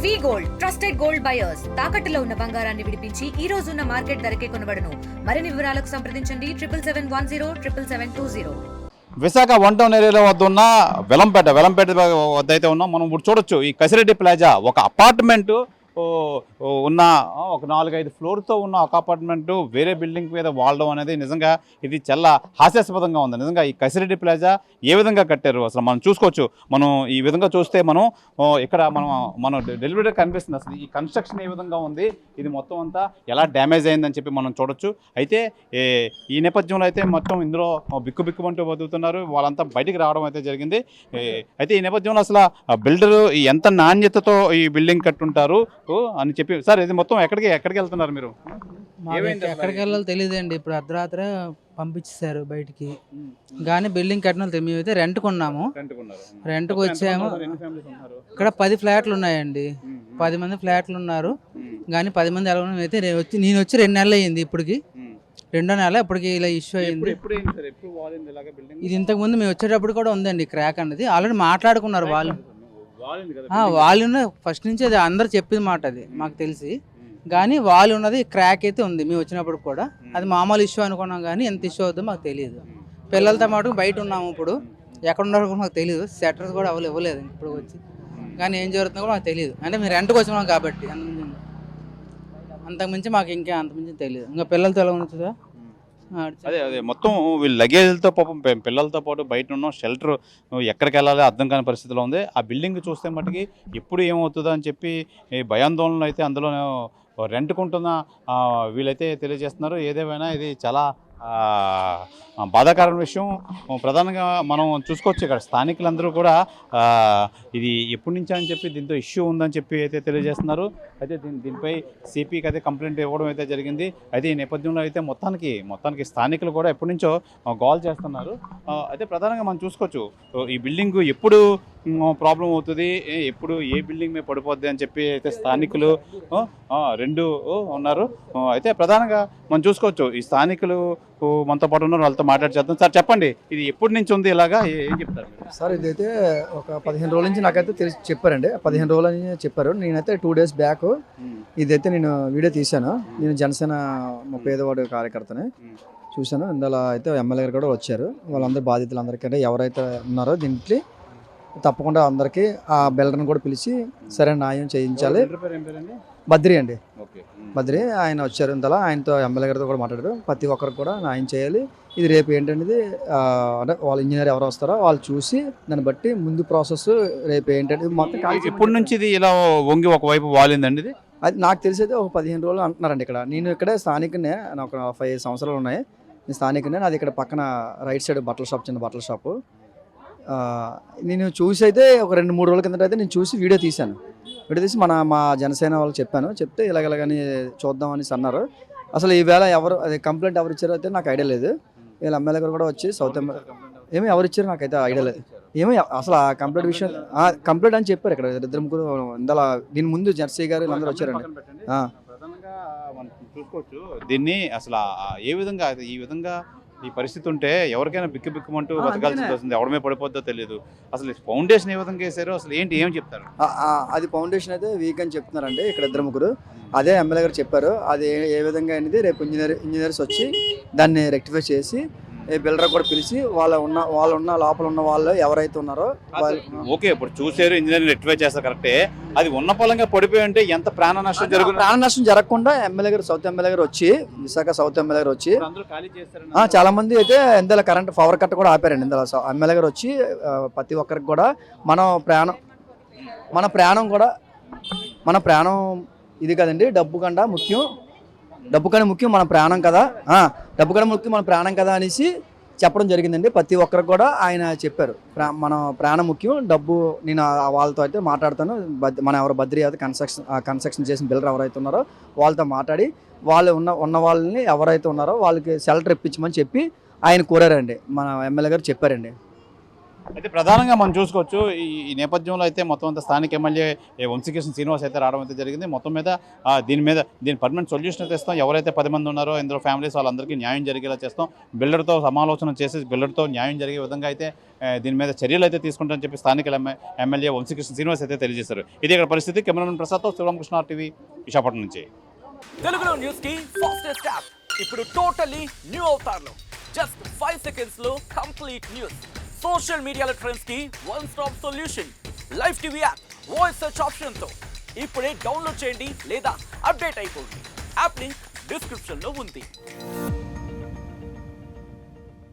వి gold trusted gold buyers తాకట్టులో ఉన్న బంగారాన్ని విడిపించి ఈ రోజు ఉన్న మార్కెట్ ధరకే కొనబడును. మరిన్ని వివరాలకు సంప్రదించండి 7771077720. విశాఖ వన్ టౌన్ ఏరియాలో వద్ద ఉన్న వెలంపేట వద్ద అయితే ఉన్నాం. మనం ఇప్పుడు చూడొచ్చు ఈ కసిరెడ్డి ప్లాజా ఒక అపార్ట్మెంటు ఉన్న ఒక 4-5 ఫ్లోర్తో ఉన్న ఒక అపార్ట్మెంటు వేరే బిల్డింగ్ మీద వాడడం అనేది నిజంగా ఇది చాలా హాస్యాస్పదంగా ఉంది. నిజంగా ఈ కసిరెడ్డి ప్లాజా ఏ విధంగా కట్టారు అసలు మనం చూసుకోవచ్చు. మనం ఈ విధంగా చూస్తే మనం ఇక్కడ మనం డెలివరీ కనిపిస్తుంది. అసలు ఈ కన్స్ట్రక్షన్ ఏ విధంగా ఉంది, ఇది మొత్తం అంతా ఎలా డ్యామేజ్ అయిందని చెప్పి మనం చూడొచ్చు. అయితే ఈ నేపథ్యంలో అయితే మొత్తం ఇందులో బిక్కుమంటూ బతుకుతున్నారు. వాళ్ళంతా బయటికి రావడం అయితే జరిగింది. అయితే ఈ నేపథ్యంలో అసలు బిల్డరు ఎంత నాణ్యతతో ఈ బిల్డింగ్ కట్టుంటారు అని చెప్పి, సార్ ఇది మొత్తం ఎక్కడికి వెళ్తున్నారు మీరు? ఎక్కడికి వెళ్ళాలో తెలియదండి. ఇప్పుడు అర్ధరాత్రి పంపించేశారు బయటికి. కానీ బిల్డింగ్ కట్టిన మేమైతే రెంట్కి ఉన్నాము. రెంట్కి వచ్చాము. ఇక్కడ 10 ఫ్లాట్లు ఉన్నాయండి. 10 మంది ఫ్లాట్లు ఉన్నారు. కానీ 10 మంది ఎలా అయితే నేను వచ్చి 2 నెలలు అయ్యింది. ఇప్పటికి 2వ నెల ఇప్పటికి ఇలా ఇష్యూ అయ్యింది. ఇది ఇంతకు ముందు మేము వచ్చేటప్పుడు కూడా ఉందండి క్రాక్ అన్నది. ఆల్రెడీ మాట్లాడుకున్నారు వాళ్ళు ఫస్ట్ నుంచి. అది అందరు చెప్పిన మాట, అది మాకు తెలిసి. కానీ వాళ్ళు ఉన్నది క్రాక్ అయితే ఉంది మేము వచ్చినప్పుడు కూడా. అది మామూలు ఇష్యూ అనుకున్నాం, కానీ ఎంత ఇష్యూ అవుతుందో మాకు తెలియదు. పిల్లలతో మటుకు బయట ఉన్నాము. ఇప్పుడు ఎక్కడ ఉన్నారో కూడా మాకు తెలియదు. సెటర్స్ కూడా ఇవ్వలేదు ఇప్పుడు వచ్చి. కానీ ఏం జరుగుతుందో కూడా మాకు తెలియదు. అంటే మేము రెంట్కి వచ్చినాం కాబట్టి అంతకుమించి మాకు అంతకుమించి తెలియదు. ఇంకా పిల్లలతో ఎలా ఉంటుందా? అదే మొత్తం వీళ్ళు లగేజ్లతో పాపం పిల్లలతో పాటు బయట ఉన్న షెల్టర్ ఎక్కడికి వెళ్ళాలి అర్థం కాని పరిస్థితిలో ఉంది. ఆ బిల్డింగ్ చూస్తే మటుకి ఎప్పుడు ఏమవుతుందో అని చెప్పి భయాందోళనలు అయితే అందులో రెంట్కుంటున్న వీళ్ళైతే తెలియజేస్తున్నారు. ఏదేమైనా ఇది చాలా బాధాకరమైన విషయం. ప్రధానంగా మనం చూసుకోవచ్చు ఇక్కడ స్థానికులందరూ కూడా ఇది ఎప్పటి నుంచా అని చెప్పి దీంతో ఇష్యూ ఉందని చెప్పి అయితే తెలియజేస్తున్నారు. అయితే దీనిపై సిపికి అయితే కంప్లైంట్ ఇవ్వడం అయితే జరిగింది. అయితే ఈ నేపథ్యంలో అయితే మొత్తానికి స్థానికులు కూడా ఎప్పటి నుంచో గోల్ చేస్తున్నారు. అయితే ప్రధానంగా మనం చూసుకోవచ్చు ఈ బిల్డింగ్ ఎప్పుడు ప్రాబ్లం అవుతుంది, ఎప్పుడు ఏ బిల్డింగ్ మీద పడిపోద్ది అని చెప్పి అయితే స్థానికులు 2 ఉన్నారు. అయితే ప్రధానంగా మనం చూసుకోవచ్చు ఈ స్థానికులు మనతో పాటు ఉన్నారు, వాళ్ళతో మాట్లాడి సార్ చెప్పండి, ఇది ఎప్పటి నుంచి ఉంది ఇలాగా, ఏం చెప్తారు సార్? ఇదైతే ఒక 15 రోజుల నుంచి నాకైతే తెలిసి చెప్పారండి. 15 రోజుల నుంచి చెప్పారు. నేనైతే 2 డేస్ బ్యాక్ ఇదైతే నేను వీడియో తీశాను. నేను జనసేన 35వ వార్డు కార్యకర్తని చూశాను. ఇందులో అయితే ఎమ్మెల్యే గారు కూడా వచ్చారు. వాళ్ళందరూ బాధితులందరికీ ఎవరైతే ఉన్నారో దీంట్లో తప్పకుండా అందరికీ ఆ బిల్డర్ని కూడా పిలిచి సరైన న్యాయం చేయించాలి. బద్రి అండి, బద్రి ఆయన వచ్చారు. ఇంతలో ఆయనతో ఎమ్మెల్యే గారితో కూడా మాట్లాడారు. ప్రతి ఒక్కరికి కూడా న్యాయం చేయాలి. ఇది రేపు ఏంటనేది అంటే వాళ్ళ ఇంజనీర్ ఎవరు వస్తారో వాళ్ళు చూసి దాన్ని బట్టి ముందు ప్రాసెస్ రేపు ఏంటంటే మొత్తం ఇప్పటి నుంచి ఇది ఇలా వంగి ఒకవైపు వాలిందండి. ఇది అది నాకు తెలిసి అయితే ఒక 15 రోజులు అంటున్నారండి. ఇక్కడ నేను ఇక్కడే స్థానికునే, నాకు ఒక 5 సంవత్సరాలు ఉన్నాయి. నేను స్థానికునే. నాది ఇక్కడ పక్కన రైట్ సైడ్ బట్టల షాప్, చిన్న బట్టల షాపు. నేను చూసి అయితే ఒక 2-3 రోజుల కిందట అయితే నేను చూసి వీడియో తీశాను. వీడియో తీసి మా జనసేన వాళ్ళకి చెప్పాను. చెప్తే ఇలాగని చూద్దామని అన్నారు. అసలు ఈవేళ అది కంప్లైంట్ ఎవరు ఇచ్చారో అయితే నాకు ఐడియా లేదు. వీళ్ళ ఎమ్మెల్యే గారు కూడా వచ్చి ఏమో ఎవరు ఇచ్చారో నాకైతే ఐడియా లేదు. ఏమో అసలు ఆ కంప్లైంట్ విషయం కంప్లైంట్ అని చెప్పారు. ఇక్కడ 2-3 ఇందులో దీని ముందు జెర్సీ గారు వీళ్ళందరూ వచ్చారండి. ప్రధానంగా మనం చూసుకోవచ్చు దీన్ని అసలు ఏ విధంగా ఈ విధంగా ఈ పరిస్థితి ఉంటే ఎవరికైనా బిక్కుమంటూ బతకాల్సి వస్తుంది. ఎవడమే పడిపోద్దో తెలియదు. అసలు ఫౌండేషన్ ఏ విధంగా వేసారో అసలు ఏం చెప్తారు? అది ఫౌండేషన్ అయితే వీక్ అని చెప్తున్నారండి ఇక్కడ 2-3. అదే ఎమ్మెల్యే గారు చెప్పారు. అది ఏ విధంగా అనేది రేపు ఇంజనీర్స్ వచ్చి దాన్ని రెక్టిఫై చేసి బిల్డర్ కూడా పిలిచి వాళ్ళు లోపల ఉన్న వాళ్ళు ఎవరైతే ఉన్నారో ఓకే ఇప్పుడు చూసారు ఇంజనీరింగ్ రెక్టిఫై చేస్తారు కరెక్టే. అది ఉన్న పొలంగా పడిపోయి ఉంటే ఎంత ప్రాణ నష్టం జరుగుతుంది. ప్రాణ నష్టం జరగకుండా సౌత్ ఎమ్మెల్యే గారు వచ్చి, విశాఖ సౌత్ ఎమ్మెల్యే గారు వచ్చి చాలా మంది అయితే ఇందులో కరెంట్ పవర్ కట్ కూడా ఆపారండి. ఇందులో ఎమ్మెల్యే గారు వచ్చి ప్రతి ఒక్కరికి కూడా మన ప్రాణం ఇది కదండి, డబ్బు కన్నా ముఖ్యం మన ప్రాణం కదా, డబ్బు కన్నా ముఖ్యం మన ప్రాణం కదా అనేసి చెప్పడం జరిగిందండి. ప్రతి ఒక్కరికి కూడా ఆయన చెప్పారు మన ప్రాణం ముఖ్యం, డబ్బు. నేను వాళ్ళతో అయితే మాట్లాడతాను. ఎవరు బద్రి అయితే కన్స్ట్రక్షన్ చేసిన బిల్డర్ ఎవరైతే ఉన్నారో వాళ్ళతో మాట్లాడి వాళ్ళు ఉన్న వాళ్ళని ఎవరైతే ఉన్నారో వాళ్ళకి షెల్టర్ ఇప్పించమని చెప్పి ఆయన కోరారండి. మన ఎమ్మెల్యే గారు చెప్పారండి. అయితే ప్రధానంగా మనం చూసుకోవచ్చు ఈ నేపథ్యంలో అయితే మొత్తం అంతా స్థానిక ఎమ్మెల్యే వంశీకృష్ణ శ్రీనివాస్ అయితే రావడం అయితే జరిగింది. మొత్తం మీద దీని పర్మనెంట్ సొల్యూషన్ అయితే ఇస్తాం. ఎవరైతే 10 మంది ఉన్నారో ఇందులో ఫ్యామిలీస్ వాళ్ళందరికీ న్యాయం జరిగేలా చేస్తాం. బిల్డర్తో సమాలోచన చేసి బిల్డర్తో న్యాయం జరిగే విధంగా అయితే దీని మీద చర్యలు అయితే తీసుకుంటారని చెప్పి స్థానిక ఎమ్మెల్యే వంశీకృష్ణ శ్రీనివాస్ అయితే తెలియజేశారు. ఇది ఇక్కడ పరిస్థితి. కెమెరామెన్ ప్రసాద్తో శివరామకృష్ణ టీవీ విశాఖపట్నం నుంచి. తెలుగులో న్యూస్ కి ఫాస్టెస్ట్ యాప్ ఇప్పుడు టోటలీ న్యూ అవతార్లో జస్ట్ 5 సెకండ్స్ లో కంప్లీట్ న్యూస్. సోషల్ మీడియాలో ట్రెండ్స్ కి one stop solution. Live TV app voice search option తో ఇప్పుడే డౌన్లోడ్ చేయండి లేదా అప్డేట్ అయిపోండి. యాప్ లింక్ డిస్క్రిప్షన్ లో ఉంది.